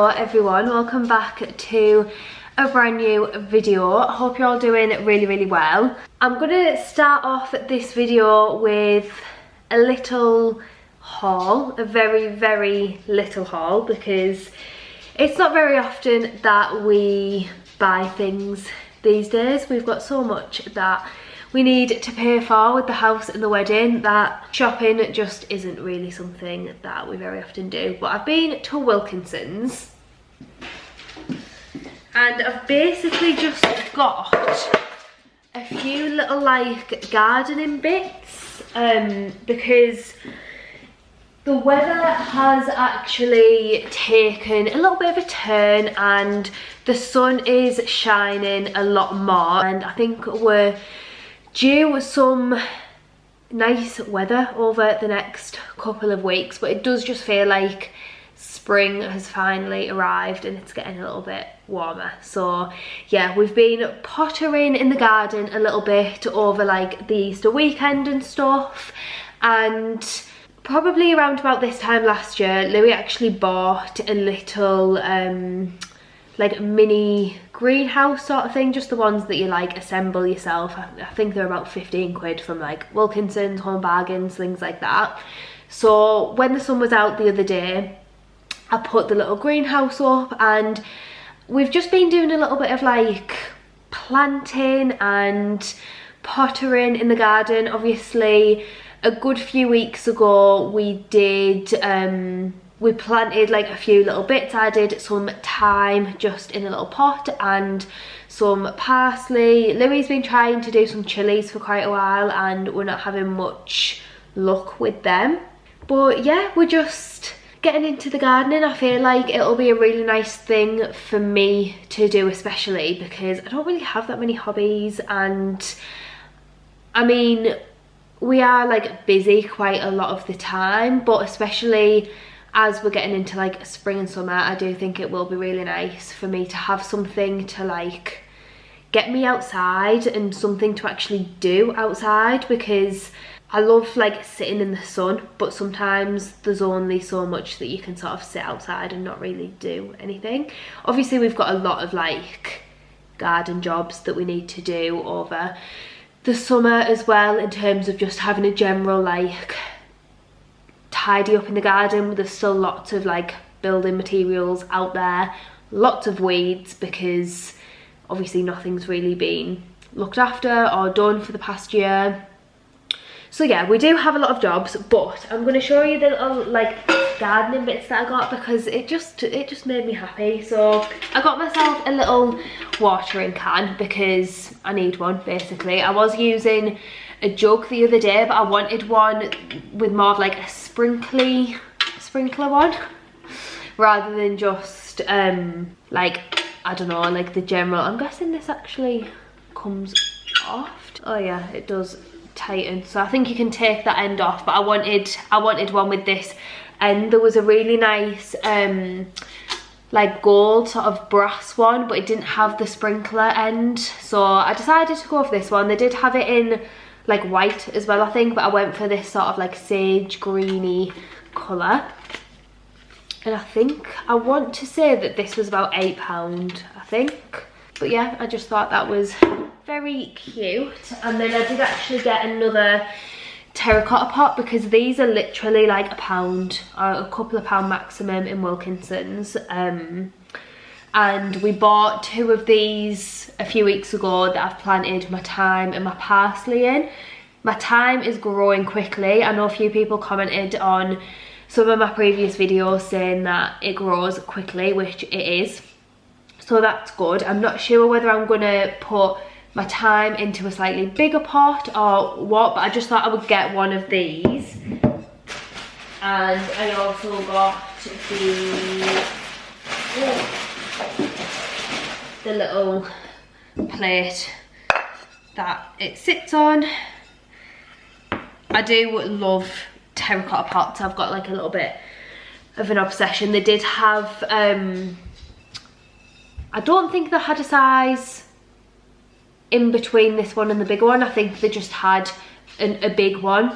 Hello everyone, welcome back to a brand new video. I hope you're all doing really well. I'm gonna start off this video with a little haul, a very little haul, because it's not very often that we buy things these days. We've got so much that we need to pay for with the house and the wedding that shopping just isn't really something that we very often do. But I've been to Wilkinson's and I've basically just got a few little like gardening bits because the weather has actually taken a little bit of a turn and the sun is shining a lot more, and I think we're due some nice weather over the next couple of weeks, but it does just feel like spring has finally arrived and it's getting a little bit warmer. So yeah, we've been pottering in the garden a little bit over like the Easter weekend and stuff, and probably around about this time last year Louis actually bought a little like mini greenhouse sort of thing, just the ones that you like assemble yourself. I think they're about 15 quid from like Wilkinson's, Home Bargains, things like that. So when the sun was out the other day, I put the little greenhouse up and we've just been doing a little bit of like planting and pottering in the garden. Obviously a good few weeks ago we did we planted like a few little bits. I did some thyme just in a little pot and some parsley. Louis's been trying to do some chilies for quite a while and we're not having much luck with them. But yeah, we're just getting into the gardening. I feel like it'll be a really nice thing for me to do, especially because I don't really have that many hobbies, and I mean we are like busy quite a lot of the time, but especially as we're getting into like spring and summer, I do think it will be really nice for me to have something to like get me outside and something to actually do outside, because I love like sitting in the sun, but sometimes there's only so much that you can sort of sit outside and not really do anything. Obviously we've got a lot of like garden jobs that we need to do over the summer as well, in terms of just having a general like tidy up in the garden. There's still lots of like building materials out there, lots of weeds, because obviously nothing's really been looked after or done for the past year. So yeah, we do have a lot of jobs, but I'm going to show you the little like gardening bits that I got because it just made me happy. So I got myself a little watering can because I need one basically. I was using a jug the other day, but I wanted one with more of like a sprinkler one rather than just like, I don't know, like the general. I'm guessing this actually comes off. Oh yeah, it does tighten, so I think you can take that end off, but I wanted one with this end. There was a really nice like gold sort of brass one, but it didn't have the sprinkler end, so I decided to go for this one. They did have it in like white as well, I think, but I went for this sort of like sage greeny colour, and I think I want to say that this was about £8, I think. But yeah, I just thought that was very cute. And then I did actually get another terracotta pot because these are literally like £1 or a couple of pound maximum in Wilkinson's. And we bought 2 of these a few weeks ago that I've planted my thyme and my parsley in. My thyme is growing quickly. I know a few people commented on some of my previous videos saying that it grows quickly, which it is. So that's good. I'm not sure whether I'm going to put my thyme into a slightly bigger pot or what, but I just thought I would get one of these. And I also got the little plate that it sits on. I do love terracotta pots. I've got like a little bit of an obsession. They did have I don't think they had a size in between this one and the bigger one. I think they just had a big one,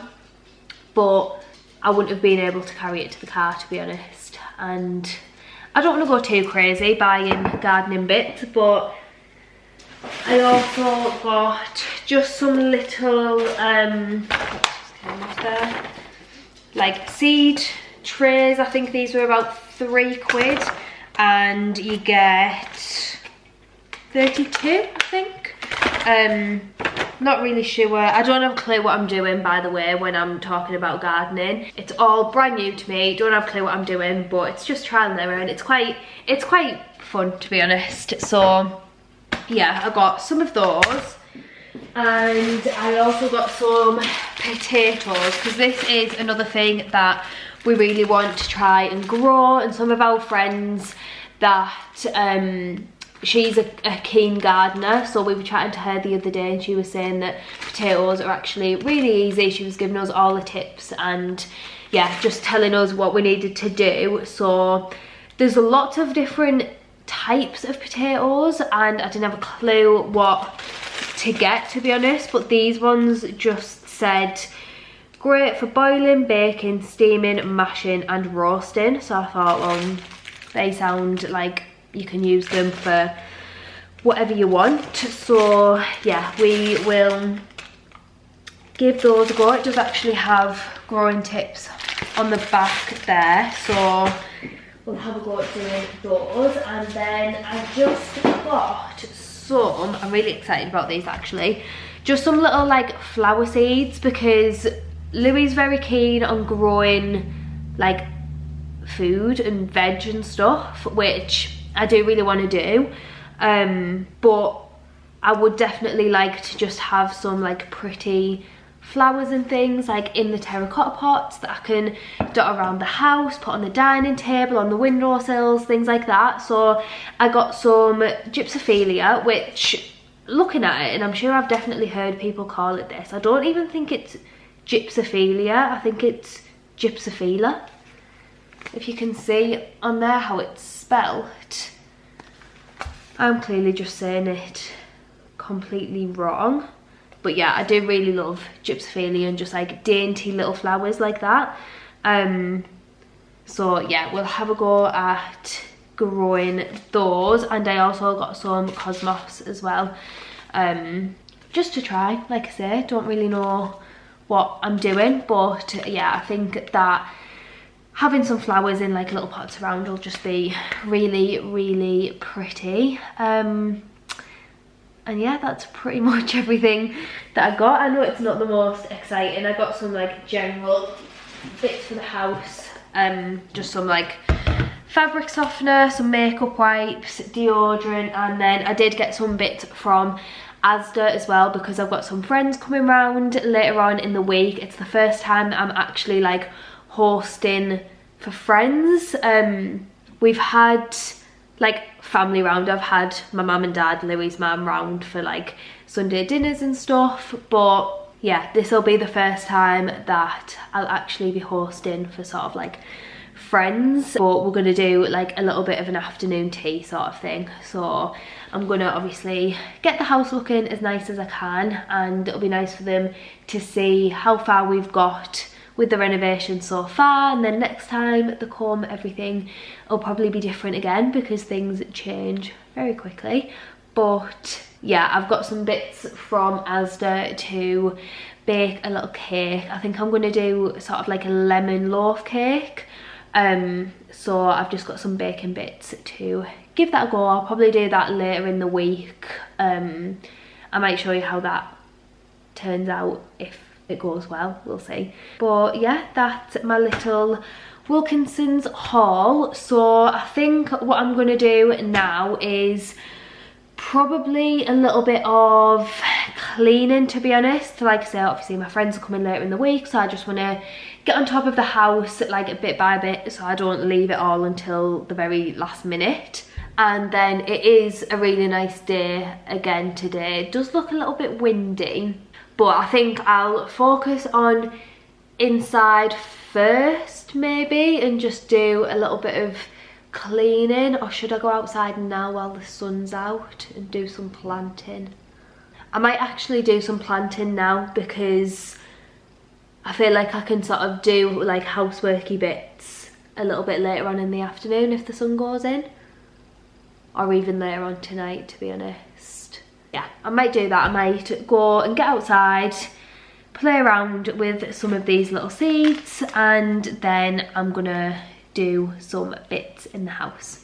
but I wouldn't have been able to carry it to the car, to be honest. And I don't want to go too crazy buying gardening bits, but I also got just some little like seed trays. I think these were about £3, and you get 32, I think. Not really sure. I don't have a clue what I'm doing, by the way, when I'm talking about gardening. It's all brand new to me. Don't have a clue what I'm doing, but it's just trial and error, and it's quite fun, to be honest. So yeah, I got some of those, and I also got some potatoes, because this is another thing that we really want to try and grow. And some of our friends that she's a keen gardener, so we were chatting to her the other day, and she was saying that potatoes are actually really easy. She was giving us all the tips, and yeah, just telling us what we needed to do. So there's lots of different types of potatoes, and I didn't have a clue what to get, to be honest, but these ones just said great for boiling, baking, steaming, mashing and roasting. So I thought, well, they sound like you can use them for whatever you want. So yeah, we will give those a go. It does actually have growing tips on the back there, so we'll have a go at doing those. And then I just got some, I'm really excited about these actually, just some little like flower seeds, because Louis is very keen on growing like food and veg and stuff, which I do really want to do, but I would definitely like to just have some like pretty flowers and things like in the terracotta pots that I can dot around the house, put on the dining table, on the windowsills, things like that. So I got some gypsophilia, which, looking at it, and I'm sure I've definitely heard people call it this, I don't even think it's gypsophilia, I think it's gypsophila. If you can see on there how it's spelt, I'm clearly just saying it completely wrong, but yeah, I do really love gypsophilia and just like dainty little flowers like that. So yeah, we'll have a go at growing those. And I also got some cosmos as well, just to try. Like I say, don't really know what I'm doing, but yeah, I think that having some flowers in like little pots around will just be really, really pretty. And yeah, that's pretty much everything that I got. I know it's not the most exciting. I got some like general bits for the house, just some like fabric softener, some makeup wipes, deodorant, and then I did get some bits from Asda as well, because I've got some friends coming round later on in the week. It's the first time that I'm actually like hosting for friends. We've had like family round. I've had my mum and dad, Louis' mum, round for like Sunday dinners and stuff, but yeah, this will be the first time that I'll actually be hosting for sort of like friends. But we're gonna do like a little bit of an afternoon tea sort of thing, so I'm gonna obviously get the house looking as nice as I can, and it'll be nice for them to see how far we've got with the renovation so far. And then next time they come, everything will probably be different again, because things change very quickly. But yeah, I've got some bits from Asda to bake a little cake. I think I'm going to do sort of like a lemon loaf cake. So I've just got some baking bits to give that a go. I'll probably do that later in the week. I might show you how that turns out. If it goes well, we'll see. But yeah, that's my little Wilkinson's haul. So I think what I'm going to do now is probably a little bit of cleaning, to be honest. Like I say, obviously my friends are coming later in the week, so I just want to get on top of the house like bit by bit, so I don't leave it all until the very last minute. And then it is a really nice day again today. It does look a little bit windy, but I think I'll focus on inside first maybe, and just do a little bit of cleaning. Or should I go outside now while the sun's out and do some planting? I might actually do some planting now, because I feel like I can sort of do like houseworky bits a little bit later on in the afternoon if the sun goes in, or even later on tonight, to be honest. Yeah, I might do that. I might go and get outside, play around with some of these little seeds, and then I'm gonna do some bits in the house.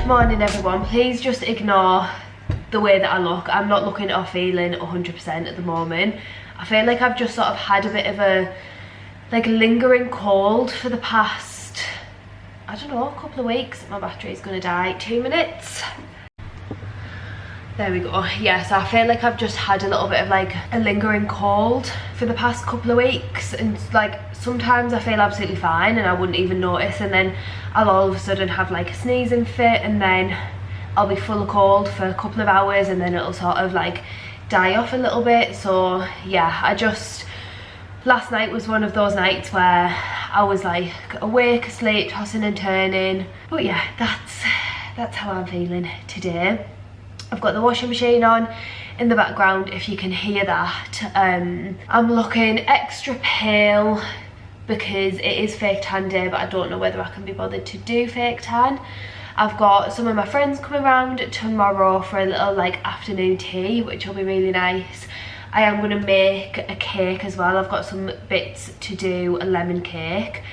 Morning everyone, please just ignore the way that I look. I'm not looking or feeling 100% at the moment. I feel like I've just sort of had a bit of a lingering cold for the past, I don't know, a couple of weeks. My battery's gonna die. 2 minutes. There we go. Yes, I feel like I've just had a little bit of a lingering cold for the past couple of weeks, and sometimes I feel absolutely fine and I wouldn't even notice, and then I'll all of a sudden have a sneezing fit, and then I'll be full of cold for a couple of hours, and then it'll sort of die off a little bit. So yeah, last night was one of those nights where I was awake, asleep, tossing and turning. But yeah, that's how I'm feeling today. I've got the washing machine on in the background, if you can hear that. I'm looking extra pale because it is fake tan day, but I don't know whether I can be bothered to do fake tan. I've got some of my friends coming around tomorrow for a little afternoon tea, which will be really nice. I am going to make a cake as well. I've got some bits to do, a lemon cake,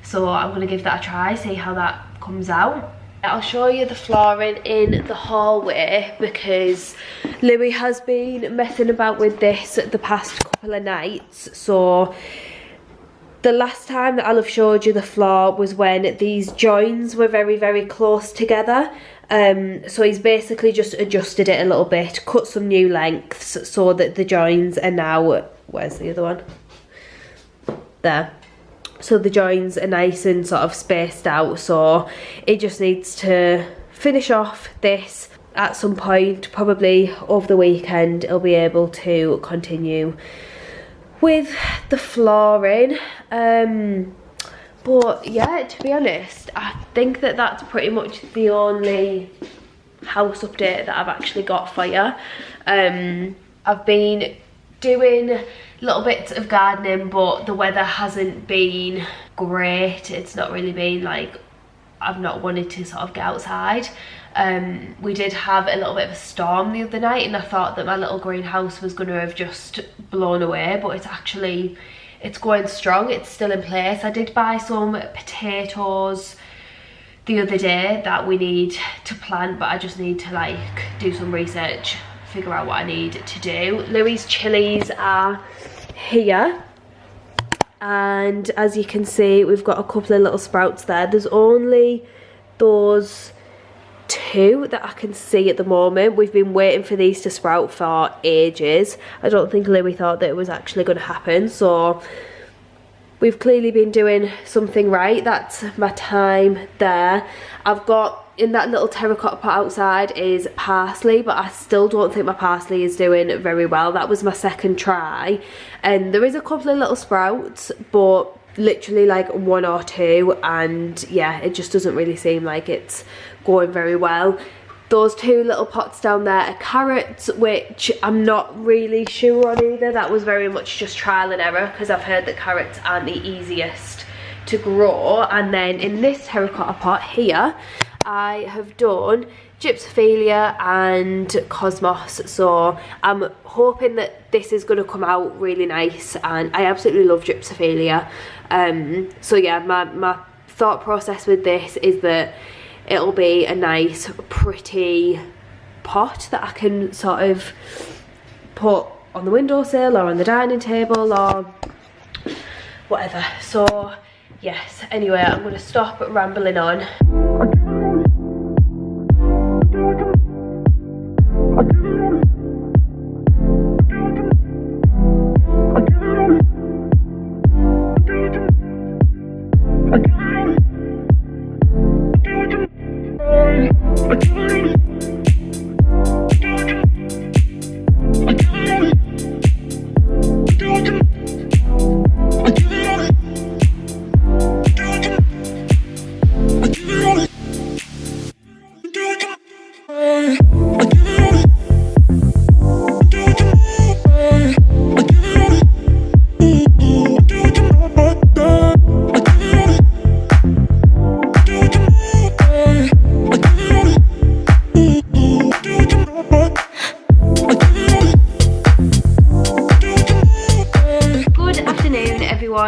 so I'm going to give that a try, see how that comes out. I'll show you the flooring in the hallway because Louis has been messing about with this the past couple of nights. So the last time that I'll have showed you the floor was when these joins were very, very close together. So he's basically just adjusted it a little bit, cut some new lengths so that the joins are now, where's the other one? There. So the joins are nice and sort of spaced out, so it just needs to finish off this at some point, probably over the weekend. He'll be able to continue with the flooring. But yeah, to be honest, I think that that's pretty much the only house update that I've actually got for you. I've been doing little bits of gardening, but the weather hasn't been great. It's not really been I've not wanted to sort of get outside. We did have a little bit of a storm the other night, and I thought that my little greenhouse was going to have just blown away, but it's going strong. It's still in place. I did buy some potatoes the other day that we need to plant, but I just need to do some research, figure out what I need to do. Louis' chilies are here, and as you can see, we've got a couple of little sprouts there. There's only those two that I can see at the moment. We've been waiting for these to sprout for ages. I don't think Louis thought that it was actually going to happen, so we've clearly been doing something right. That's my time there. I've got in that little terracotta pot outside is parsley, but I still don't think my parsley is doing very well. That was my second try, and there is a couple of little sprouts, but literally like 1 or 2, and yeah, it just doesn't really seem like it's going very well. Those 2 little pots down there are carrots, which I'm not really sure on either. That was very much just trial and error, because I've heard that carrots aren't the easiest to grow. And then in this terracotta pot here, I have done Gypsophilia and Cosmos, so I'm hoping that this is going to come out really nice, and I absolutely love Gypsophilia. So yeah, my thought process with this is that it'll be a nice pretty pot that I can sort of put on the windowsill or on the dining table or whatever. So yes, anyway, I'm going to stop rambling on.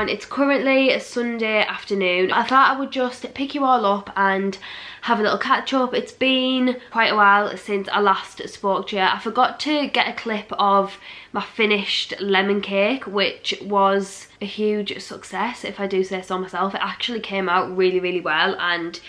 It's currently a Sunday afternoon. I thought I would just pick you all up and have a little catch up. It's been quite a while since I last spoke to you. I forgot to get a clip of my finished lemon cake, which was a huge success, if I do say so myself. It actually came out really, really well, and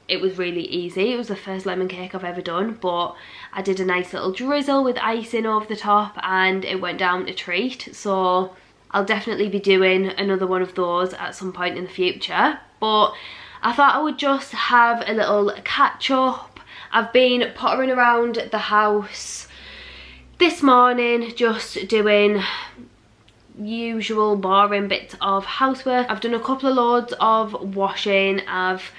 it was really easy. It was the first lemon cake I've ever done, but I did a nice little drizzle with icing over the top and it went down a treat. So I'll definitely be doing another one of those at some point in the future, but I thought I would just have a little catch up. I've been pottering around the house this morning, just doing usual boring bits of housework. I've done a couple of loads of washing, I've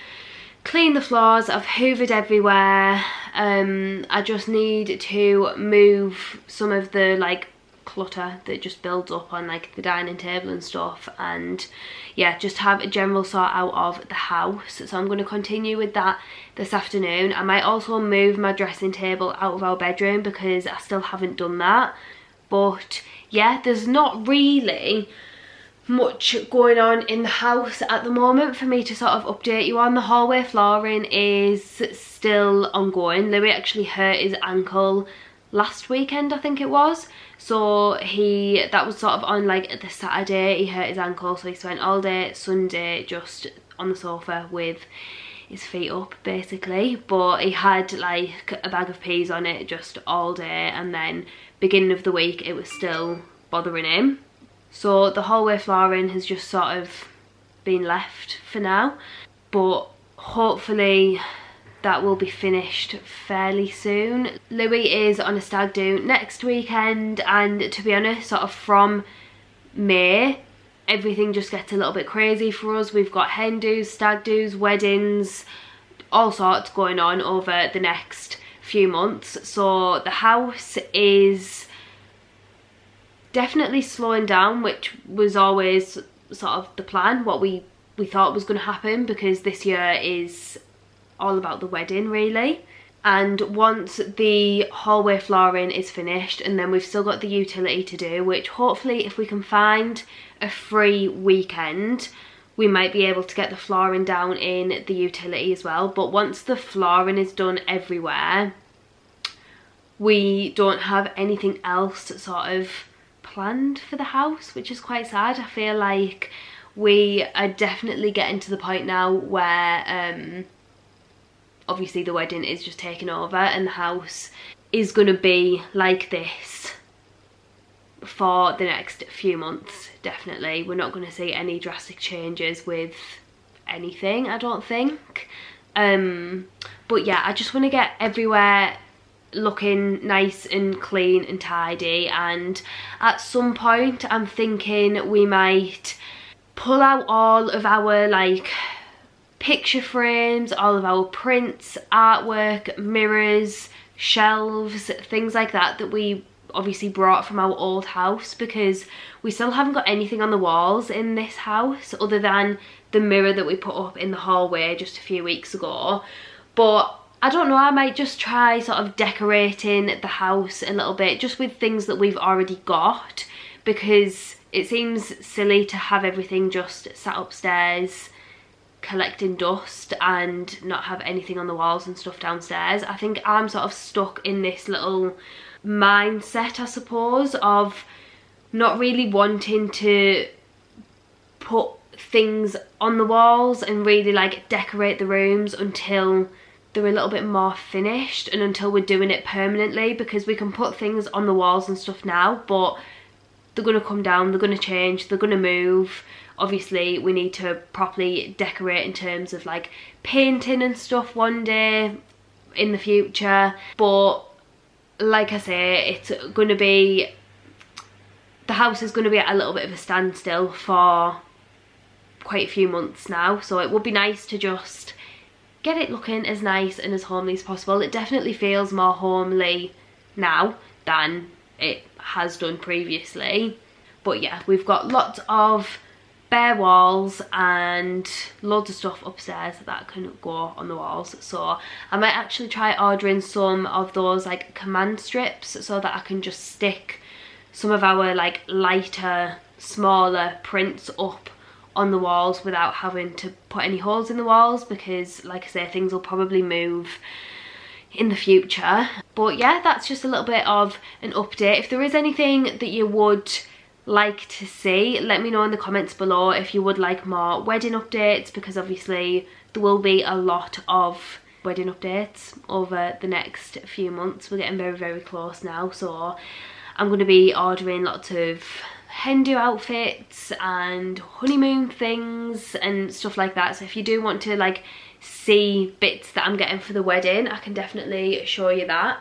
cleaned the floors, I've hoovered everywhere. I just need to move some of the like clutter that just builds up on like the dining table and stuff, and yeah, just have a general sort out of the house. So I'm going to continue with that this afternoon. I might also move my dressing table out of our bedroom because I still haven't done that. But yeah, there's not really much going on in the house at the moment for me to sort of update you on. The hallway flooring is still ongoing. Louis actually hurt his ankle last weekend, I think it was. So that was sort of on like the Saturday, he hurt his ankle, so he spent all day Sunday just on the sofa with his feet up basically. But he had like a bag of peas on it just all day, and then beginning of the week it was still bothering him. So the hallway flooring has just sort of been left for now, but hopefully that will be finished fairly soon. Louis is on a stag do next weekend, and to be honest, sort of from May everything just gets a little bit crazy for us. We've got hen do's, stag do's, weddings, all sorts going on over the next few months. So the house is definitely slowing down, which was always sort of the plan, what we thought was going to happen, because this year is all about the wedding really. And once the hallway flooring is finished, and then we've still got the utility to do, which hopefully if we can find a free weekend we might be able to get the flooring down in the utility as well. But once the flooring is done everywhere, we don't have anything else sort of planned for the house, which is quite sad. I feel like we are definitely getting to the point now where obviously the wedding is just taking over, and the house is going to be like this for the next few months. Definitely we're not going to see any drastic changes with anything, I don't think. But yeah, I just want to get everywhere looking nice and clean and tidy, and at some point I'm thinking we might pull out all of our like picture frames, all of our prints, artwork, mirrors, shelves, things like that that we obviously brought from our old house, because we still haven't got anything on the walls in this house other than the mirror that we put up in the hallway just a few weeks ago. But I don't know, I might just try sort of decorating the house a little bit just with things that we've already got, because it seems silly to have everything just sat upstairs collecting dust and not have anything on the walls and stuff downstairs. I think I'm sort of stuck in this little mindset, I suppose, of not really wanting to put things on the walls and really like decorate the rooms until they're a little bit more finished and until we're doing it permanently, because we can put things on the walls and stuff now, but they're going to come down, they're going to change, they're going to move. Obviously we need to properly decorate in terms of like painting and stuff one day in the future, but like I say, it's going to be, the house is going to be at a little bit of a standstill for quite a few months now, so it would be nice to just get it looking as nice and as homely as possible. It definitely feels more homely now than it has done previously, but yeah, we've got lots of bare walls and loads of stuff upstairs that can go on the walls, so I might actually try ordering some of those like command strips so that I can just stick some of our like lighter, smaller prints up on the walls without having to put any holes in the walls, because like I say, things will probably move in the future. But yeah, that's just a little bit of an update. If there is anything that you would like to see, let me know in the comments below if you would like more wedding updates, because obviously there will be a lot of wedding updates over the next few months. We're getting very, very close now, so I'm going to be ordering lots of hen do outfits and honeymoon things and stuff like that. So if you do want to like see bits that I'm getting for the wedding, I can definitely show you that.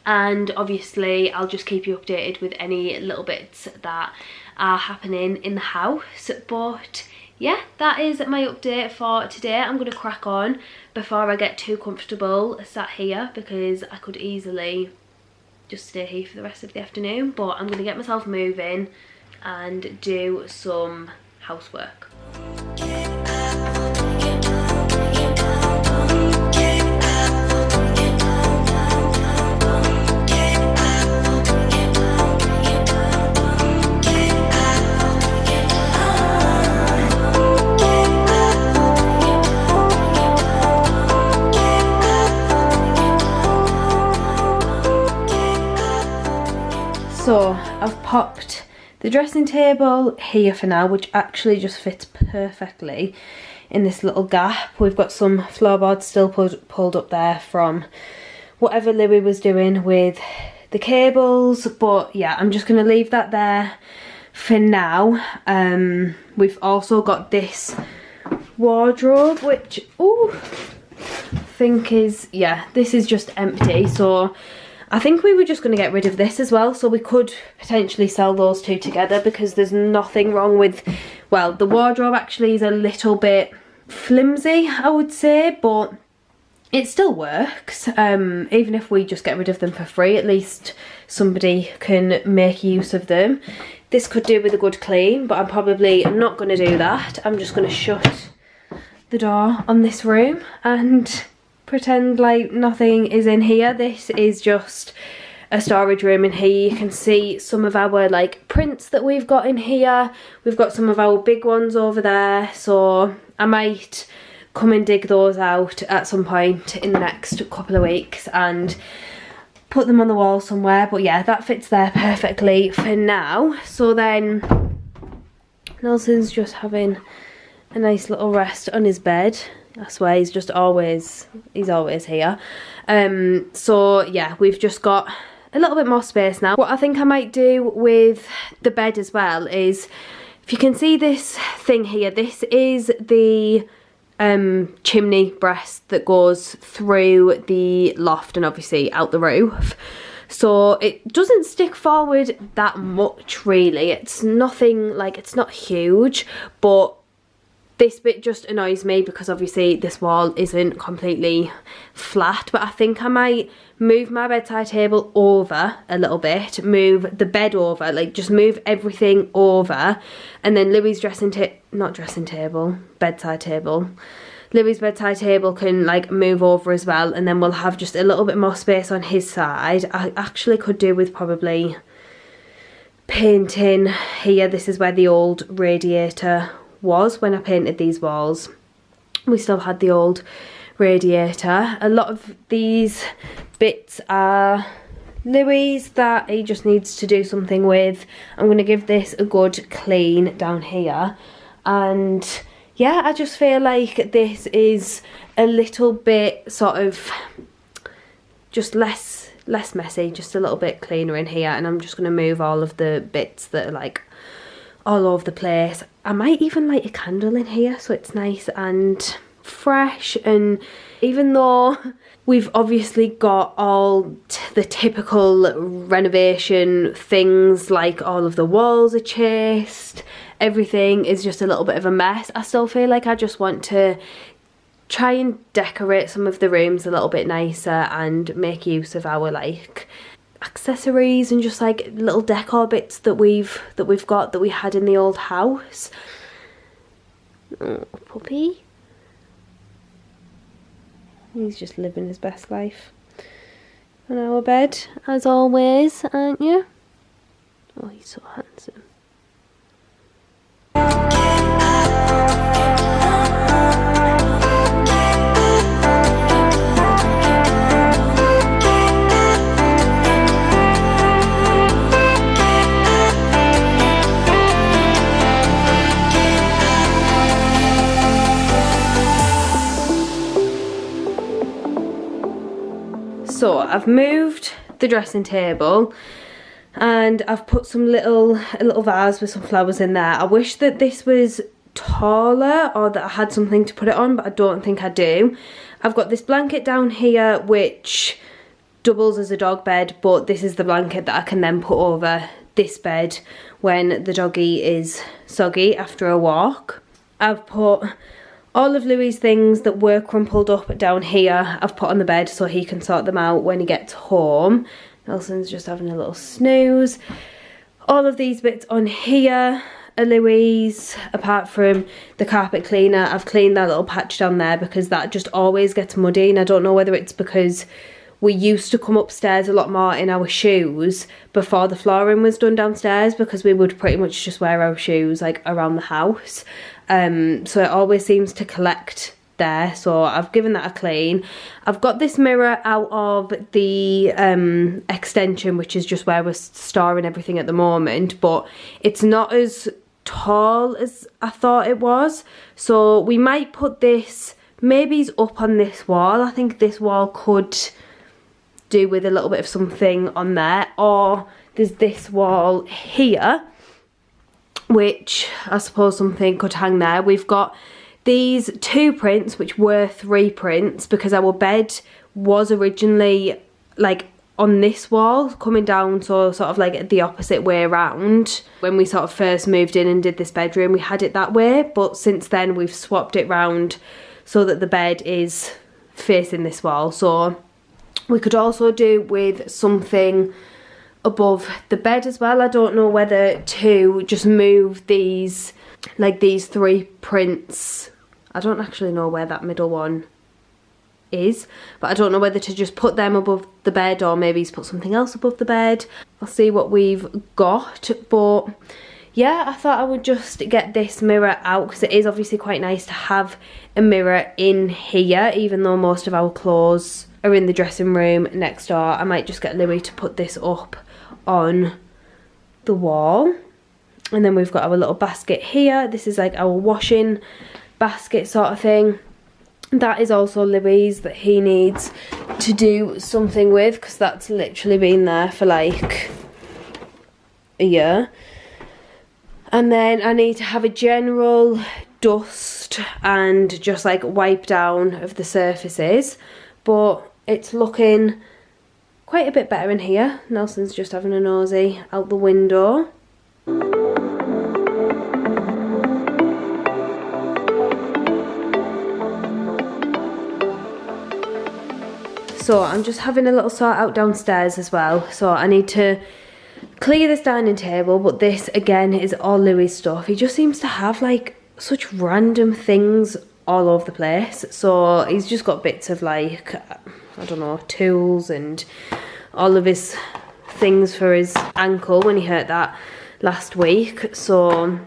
And obviously I'll just keep you updated with any little bits that are happening in the house. But yeah, that is my update for today. I'm going to crack on before I get too comfortable sat here, because I could easily just stay here for the rest of the afternoon, but I'm going to get myself moving and do some housework. So I've popped the dressing table here for now, which actually just fits perfectly in this little gap. We've got some floorboards still pulled up there from whatever Louis was doing with the cables, but yeah, I'm just going to leave that there for now. We've also got this wardrobe, which I think is, yeah, this is just empty, so I think we were just going to get rid of this as well, so we could potentially sell those two together, because there's nothing wrong with, well, the wardrobe actually is a little bit flimsy, I would say, but it still works. Even if we just get rid of them for free, at least somebody can make use of them. This could do with a good clean, but I'm probably not going to do that. I'm just going to shut the door on this room and pretend like nothing is in here. This is just a storage room. In here you can see some of our like prints that we've got in here. We've got some of our big ones over there, so I might come and dig those out at some point in the next couple of weeks and put them on the wall somewhere. But yeah, that fits there perfectly for now. So then Nelson's just having a nice little rest on his bed. I swear he's always here. So yeah, we've just got a little bit more space now. What I think I might do with the bed as well is, if you can see this thing here, this is the chimney breast that goes through the loft and obviously out the roof. So it doesn't stick forward that much really. It's nothing, like, it's not huge, but this bit just annoys me because obviously this wall isn't completely flat. But I think I might move my bedside table over a little bit, move the bed over, like just move everything over, and then Louis' bedside table. Louis' bedside table can like move over as well, and then we'll have just a little bit more space on his side. I actually could do with probably painting here. This is where the old radiator was when I painted these walls. We still had the old radiator. A lot of these bits are Louis that he just needs to do something with. I'm going to give this a good clean down here, and yeah, I just feel like this is a little bit sort of just less messy, just a little bit cleaner in here. And I'm just going to move all of the bits that are like all over the place. I might even light a candle in here so it's nice and fresh. And even though we've obviously got all the typical renovation things, like all of the walls are chased, everything is just a little bit of a mess, I still feel like I just want to try and decorate some of the rooms a little bit nicer and make use of our like accessories and just like little decor bits that we've got that we had in the old house. Oh, puppy. He's just living his best life on our bed, as always, aren't you? Oh, he's so handsome. So I've moved the dressing table and I've put a little vase with some flowers in there. I wish that this was taller or that I had something to put it on, but I don't think I do. I've got this blanket down here which doubles as a dog bed, but this is the blanket that I can then put over this bed when the doggy is soggy after a walk. I've put all of Louis' things that were crumpled up down here, I've put on the bed so he can sort them out when he gets home. Nelson's just having a little snooze. All of these bits on here are Louis', apart from the carpet cleaner. I've cleaned that little patch down there because that just always gets muddy, and I don't know whether it's because we used to come upstairs a lot more in our shoes before the flooring was done downstairs, because we would pretty much just wear our shoes like around the house. So it always seems to collect there, so I've given that a clean. I've got this mirror out of the extension, which is just where we're storing everything at the moment, but it's not as tall as I thought it was, so we might put this maybe up on this wall. I think this wall could do with a little bit of something on there, or there's this wall here which I suppose something could hang there. We've got these 2 prints which were 3 prints because our bed was originally like on this wall coming down, so sort of like the opposite way around. When we sort of first moved in and did this bedroom, we had it that way, but since then we've swapped it round so that the bed is facing this wall. So we could also do with something above the bed as well. I don't know whether to just move these, like these 3 prints. I don't actually know where that middle one is, but I don't know whether to just put them above the bed or maybe put something else above the bed. I'll see what we've got, but yeah, I thought I would just get this mirror out because it is obviously quite nice to have a mirror in here, even though most of our clothes are in the dressing room next door. I might just get Louis to put this up on the wall. And then we've got our little basket here. This is like our washing basket sort of thing. That is also Louis' that he needs to do something with because that's literally been there for like a year. And then I need to have a general dust and just like wipe down of the surfaces, but it's looking quite a bit better in here. Nelson's just having a nosy out the window. So I'm just having a little sort out downstairs as well. So I need to clear this dining table, but this again is all Louis' stuff. He just seems to have like such random things all over the place. So he's just got bits of like, I don't know, tools and all of his things for his ankle when he hurt that last week. So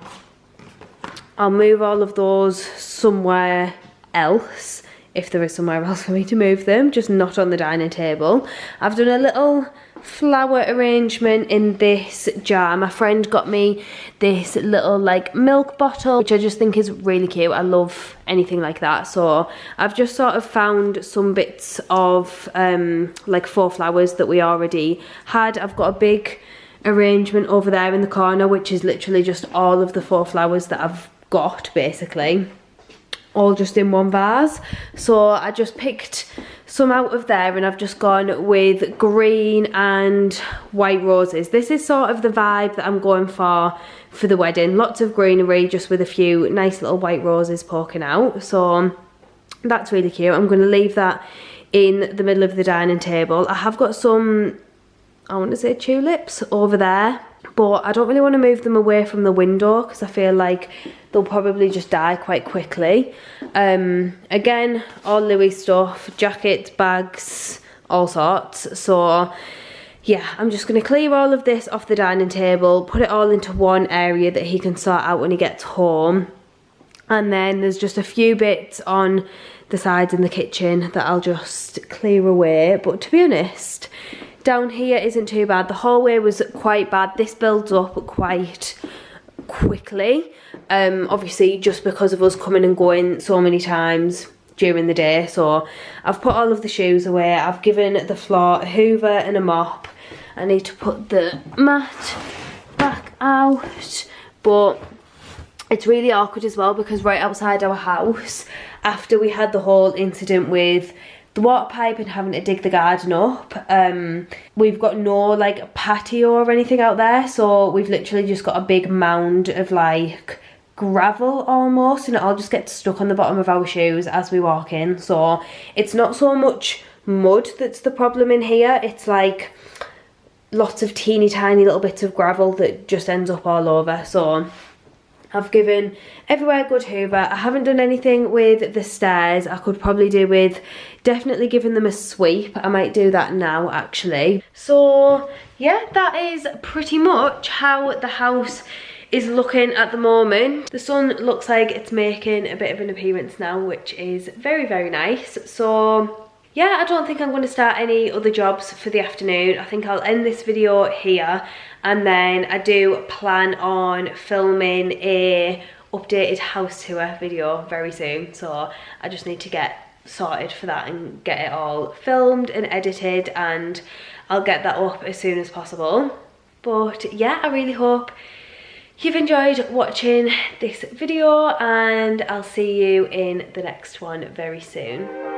I'll move all of those somewhere else, if there is somewhere else for me to move them, just not on the dining table. I've done a little flower arrangement in this jar. My friend got me this little like milk bottle, which I just think is really cute. I love anything like that. So I've just sort of found some bits of like faux flowers that we already had. I've got a big arrangement over there in the corner, which is literally just all of the faux flowers that I've got, basically all just in one vase. So I just picked some out of there and I've just gone with green and white roses. This is sort of the vibe that I'm going for the wedding. Lots of greenery, just with a few nice little white roses poking out. So that's really cute. I'm going to leave that in the middle of the dining table. I have got some, I want to say tulips over there, but I don't really want to move them away from the window because I feel like they'll probably just die quite quickly. Again, all Louis stuff, jackets, bags, all sorts. So yeah, I'm just going to clear all of this off the dining table, put it all into one area that he can sort out when he gets home. And then there's just a few bits on the sides in the kitchen that I'll just clear away. But to be honest, down here isn't too bad. The hallway was quite bad. This builds up quite quickly, obviously just because of us coming and going so many times during the day. So I've put all of the shoes away. I've given the floor a hoover and a mop. I need to put the mat back out, but it's really awkward as well because right outside our house, after we had the whole incident with the water pipe and having to dig the garden up, we've got no like patio or anything out there, so we've literally just got a big mound of like gravel almost, and it all just gets stuck on the bottom of our shoes as we walk in. So it's not so much mud that's the problem in here, it's like lots of teeny tiny little bits of gravel that just ends up all over. So I've given everywhere a good hoover. I haven't done anything with the stairs. I could probably do with definitely giving them a sweep. I might do that now actually. So yeah, that is pretty much how the house is looking at the moment. The sun looks like it's making a bit of an appearance now, which is very, very nice. So yeah, I don't think I'm going to start any other jobs for the afternoon. I think I'll end this video here, and then I do plan on filming a updated house tour video very soon. So I just need to get sorted for that and get it all filmed and edited, and I'll get that up as soon as possible. But yeah, I really hope you've enjoyed watching this video, and I'll see you in the next one very soon.